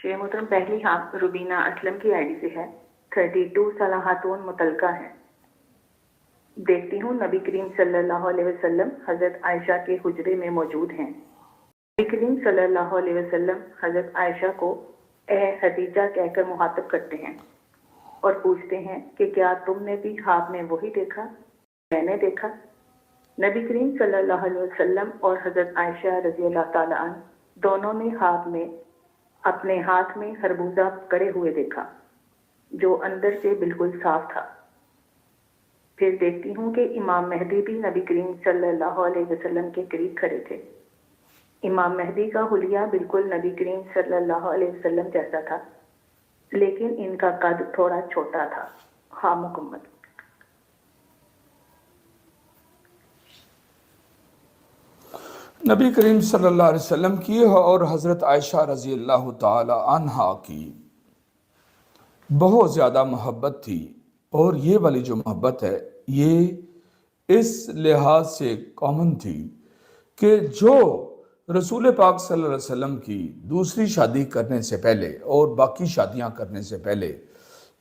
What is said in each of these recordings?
شیخ محترم پہلی روبینہ اسلم کی آئی ڈی سے ہے 32 سالہ خاتون متعلقہ ہیں۔ دیکھتی ہوں نبی کریم صلی اللہ علیہ وسلم حضرت عائشہ کے حجرے میں موجود ہیں۔ نبی کریم صلی اللہ علیہ وسلم حضرت عائشہ کو اے خدیجہ کہہ کر مخاطب کرتے ہیں اور پوچھتے ہیں کہ کیا تم نے بھی خواب میں وہی دیکھا میں نے دیکھا؟ نبی کریم صلی اللہ علیہ وسلم اور حضرت عائشہ رضی اللہ تعالیٰ عنہ دونوں نے خواب میں اپنے ہاتھ میں خربوزہ پکڑے ہوئے دیکھا جو اندر سے بالکل صاف تھا۔ پھر دیکھتی ہوں کہ امام مہدی بھی نبی کریم صلی اللہ علیہ وسلم کے قریب کھڑے تھے۔ امام مہدی کا حلیہ بالکل نبی کریم صلی اللہ علیہ وسلم جیسا تھا، لیکن ان کا قد تھوڑا چھوٹا تھا۔ ہاں مکمل۔ نبی کریم صلی اللہ علیہ وسلم کی اور حضرت عائشہ رضی اللہ تعالی عنہا کی بہت زیادہ محبت تھی، اور یہ والی جو محبت ہے یہ اس لحاظ سے کامن تھی کہ جو رسول پاک صلی اللہ علیہ وسلم کی دوسری شادی کرنے سے پہلے اور باقی شادیاں کرنے سے پہلے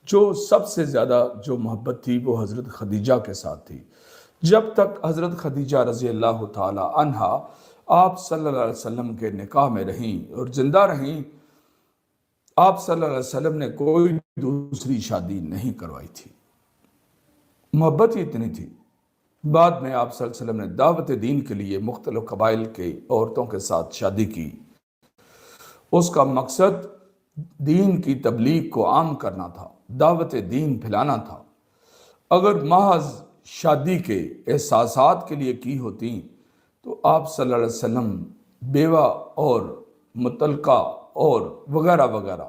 جو سب سے زیادہ جو محبت تھی وہ حضرت خدیجہ کے ساتھ تھی۔ جب تک حضرت خدیجہ رضی اللہ تعالی عنہا آپ صلی اللہ علیہ وسلم کے نکاح میں رہیں اور زندہ رہیں، آپ صلی اللہ علیہ وسلم نے کوئی دوسری شادی نہیں کروائی تھی۔ محبت ہی اتنی تھی۔ بعد میں آپ صلی اللہ علیہ وسلم نے دعوت دین کے لیے مختلف قبائل کے عورتوں کے ساتھ شادی کی۔ اس کا مقصد دین کی تبلیغ کو عام کرنا تھا، دعوت دین پھیلانا تھا۔ اگر محض شادی کے احساسات کے لیے کی ہوتی تو آپ صلی اللہ علیہ وسلم بیوہ اور مطلقہ اور وغیرہ وغیرہ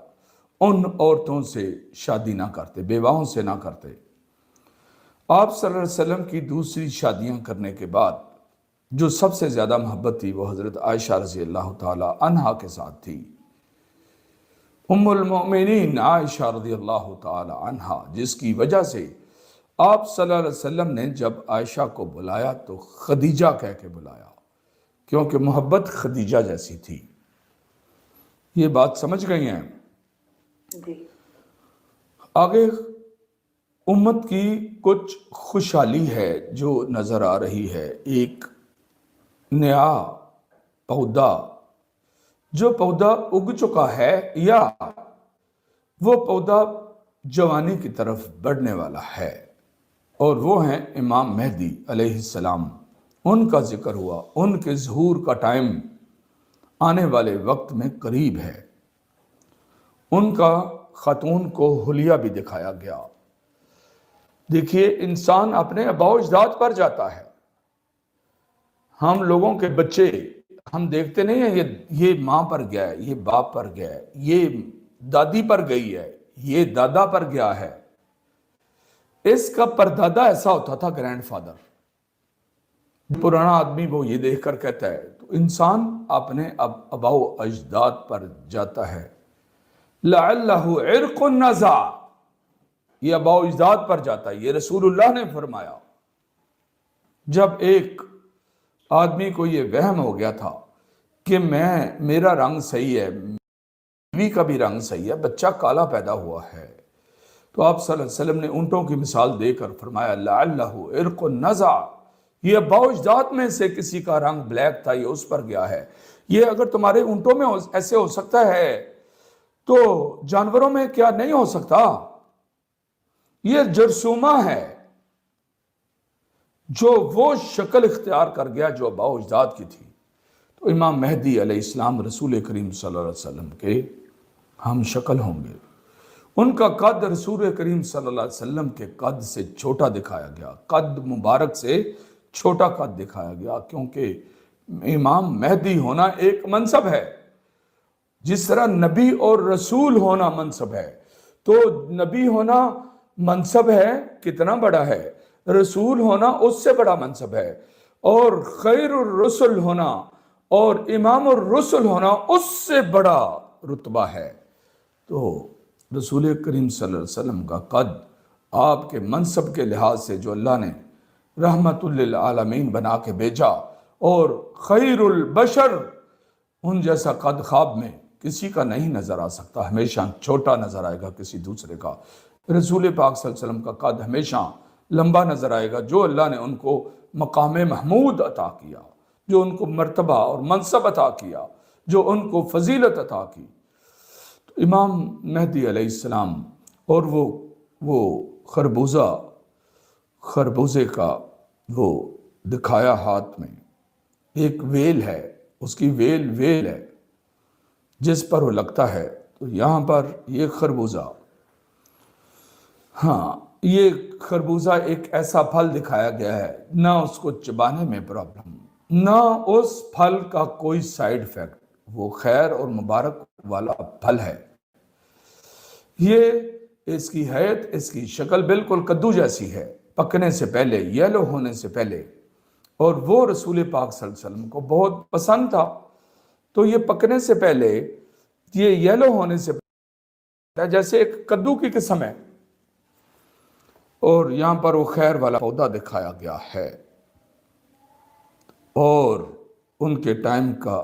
ان عورتوں سے شادی نہ کرتے، بیواہوں سے نہ کرتے۔ آپ صلی اللہ علیہ وسلم کی دوسری شادیاں کرنے کے بعد جو سب سے زیادہ محبت تھی وہ حضرت عائشہ رضی اللہ تعالی عنہا کے ساتھ تھی۔ ام المؤمنین عائشہ رضی اللہ تعالی عنہا، جس کی وجہ سے آپ صلی اللہ علیہ وسلم نے جب عائشہ کو بلایا تو خدیجہ کہہ کے بلایا، کیونکہ محبت خدیجہ جیسی تھی۔ یہ بات سمجھ گئی ہیں؟ جی۔ آگے امت کی کچھ خوشحالی ہے جو نظر آ رہی ہے۔ ایک نیا پودا، جو پودا اگ چکا ہے یا وہ پودا جوانی کی طرف بڑھنے والا ہے، اور وہ ہیں امام مہدی علیہ السلام۔ ان کا ذکر ہوا، ان کے ظہور کا ٹائم آنے والے وقت میں قریب ہے۔ ان کا خاتون کو حلیہ بھی دکھایا گیا۔ دیکھیے، انسان اپنے آباء و اجداد پر جاتا ہے۔ ہم لوگوں کے بچے ہم دیکھتے نہیں ہیں یہ ماں پر گیا ہے، یہ باپ پر گیا ہے، یہ دادی پر گئی ہے، یہ دادا پر گیا ہے۔ اس کا پردادا ایسا ہوتا تھا، گرینڈ فادر۔ پرانا آدمی وہ یہ دیکھ کر کہتا ہے، تو انسان اپنے آباء و اجداد پر جاتا ہے۔ لعلہ عرق النزع، یہ آباء و اجداد پر جاتا ہے، یہ رسول اللہ نے فرمایا۔ جب ایک آدمی کو یہ وہم ہو گیا تھا کہ میرا رنگ صحیح ہے، بیوی کا بھی رنگ صحیح ہے، بچہ کالا پیدا ہوا ہے، تو آپ صلی اللہ علیہ وسلم نے اونٹوں کی مثال دے کر فرمایا لعلہ عرق النزع، یہ آباء و اجداد میں سے کسی کا رنگ بلیک تھا، یہ اس پر گیا ہے۔ یہ اگر تمہارے اونٹوں میں ایسے ہو سکتا ہے تو جانوروں میں کیا نہیں ہو سکتا؟ یہ جرثومہ ہے جو وہ شکل اختیار کر گیا جو آباء و اجداد کی تھی۔ تو امام مہدی علیہ السلام رسول کریم صلی اللہ علیہ وسلم کے ہم شکل ہوں گے۔ ان کا قد رسول کریم صلی اللہ علیہ وسلم کے قد سے چھوٹا دکھایا گیا، قد مبارک سے چھوٹا قد دکھایا گیا، کیونکہ امام مہدی ہونا ایک منصب ہے۔ جس طرح نبی اور رسول ہونا منصب ہے، تو نبی ہونا منصب ہے، کتنا بڑا ہے، رسول ہونا اس سے بڑا منصب ہے، اور خیر الرسل ہونا اور امام الرسل ہونا اس سے بڑا رتبہ ہے۔ تو رسول کریم صلی اللہ علیہ وسلم کا قد آپ کے منصب کے لحاظ سے جو اللہ نے رحمت للعالمین بنا کے بھیجا، اور خیر البشر ان جیسا قد خواب میں کسی کا نہیں نظر آ سکتا، ہمیشہ چھوٹا نظر آئے گا کسی دوسرے کا۔ رسول پاک صلی اللہ علیہ وسلم کا قد ہمیشہ لمبا نظر آئے گا، جو اللہ نے ان کو مقام محمود عطا کیا، جو ان کو مرتبہ اور منصب عطا کیا، جو ان کو فضیلت عطا کی۔ تو امام مہدی علیہ السلام اور وہ خربوزے کا وہ دکھایا ہاتھ میں، ایک ویل ہے، اس کی ویل ہے جس پر وہ لگتا ہے۔ تو یہاں پر یہ خربوزہ، ہاں یہ خربوزہ ایک ایسا پھل دکھایا گیا ہے، نہ اس کو چبانے میں پرابلم، نہ اس پھل کا کوئی سائیڈ ایفیکٹ، وہ خیر اور مبارک والا پھل ہے۔ یہ اس کی حیت، اس کی شکل بالکل کدو جیسی ہے، پکنے سے پہلے، یلو ہونے سے پہلے، اور وہ رسول پاک صلی اللہ علیہ وسلم کو بہت پسند تھا۔ تو یہ پکنے سے پہلے، یہ یلو ہونے سے پہلے جیسے ایک کدو کی قسم ہے، اور یہاں پر وہ خیر والا پودا دکھایا گیا ہے، اور ان کے ٹائم کا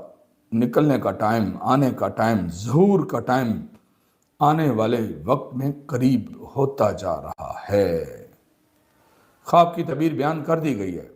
نکلنے کا ٹائم، آنے کا ٹائم، ظہور کا ٹائم آنے والے وقت میں قریب ہوتا جا رہا ہے۔ خواب کی تعبیر بیان کر دی گئی ہے۔